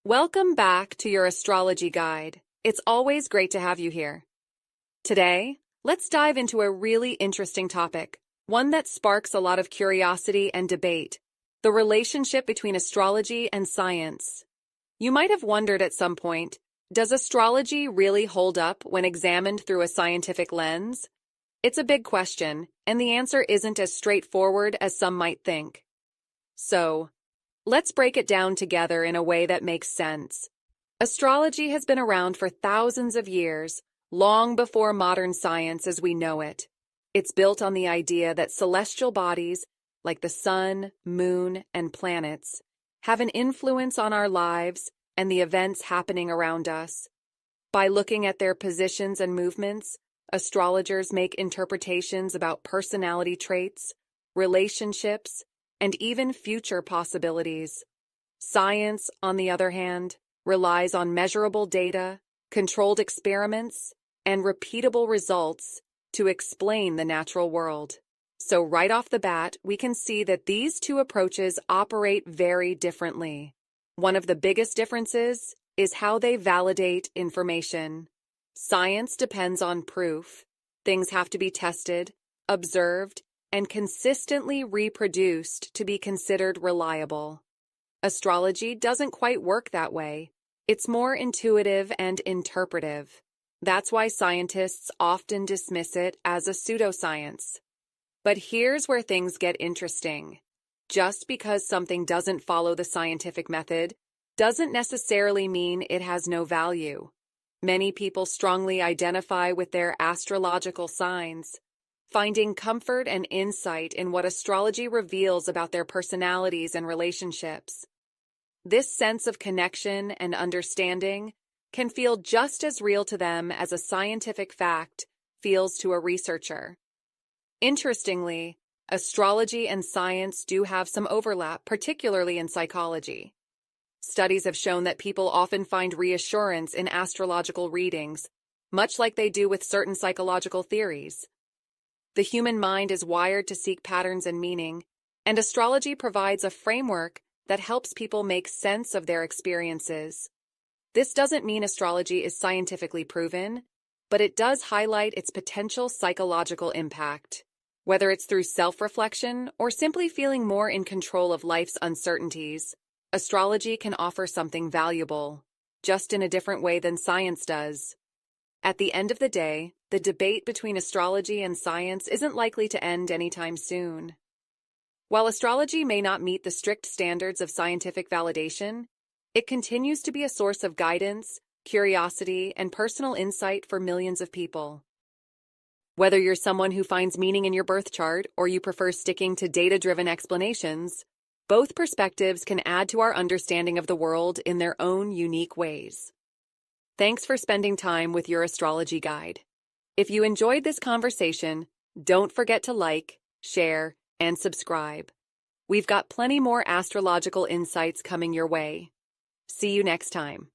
Welcome back to your astrology guide. It's always great to have you here. Today, let's dive into a really interesting topic, one that sparks a lot of curiosity and debate: the relationship between astrology and science. You might have wondered at some point, does astrology really hold up when examined through a scientific lens? It's a big question, and the answer isn't as straightforward as some might think. So, let's break it down together in a way that makes sense. Astrology has been around for thousands of years, long before modern science as we know it. It's built on the idea that celestial bodies, like the sun, moon, and planets, have an influence on our lives and the events happening around us. By looking at their positions and movements, astrologers make interpretations about personality traits, relationships, and even future possibilities. Science, on the other hand, relies on measurable data, controlled experiments, and repeatable results to explain the natural world. So right off the bat, we can see that these two approaches operate very differently. One of the biggest differences is how they validate information. Science depends on proof. Things have to be tested, observed, and consistently reproduced to be considered reliable. Astrology doesn't quite work that way. It's more intuitive and interpretive. That's why scientists often dismiss it as a pseudoscience. But here's where things get interesting. Just because something doesn't follow the scientific method doesn't necessarily mean it has no value. Many people strongly identify with their astrological signs, finding comfort and insight in what astrology reveals about their personalities and relationships. This sense of connection and understanding can feel just as real to them as a scientific fact feels to a researcher. Interestingly, astrology and science do have some overlap, particularly in psychology. Studies have shown that people often find reassurance in astrological readings, much like they do with certain psychological theories. The human mind is wired to seek patterns and meaning, and astrology provides a framework that helps people make sense of their experiences. This doesn't mean astrology is scientifically proven, but it does highlight its potential psychological impact. Whether it's through self-reflection or simply feeling more in control of life's uncertainties, astrology can offer something valuable, just in a different way than science does. At the end of the day, the debate between astrology and science isn't likely to end anytime soon. While astrology may not meet the strict standards of scientific validation, it continues to be a source of guidance, curiosity, and personal insight for millions of people. Whether you're someone who finds meaning in your birth chart or you prefer sticking to data-driven explanations, both perspectives can add to our understanding of the world in their own unique ways. Thanks for spending time with your astrology guide. If you enjoyed this conversation, don't forget to like, share, and subscribe. We've got plenty more astrological insights coming your way. See you next time.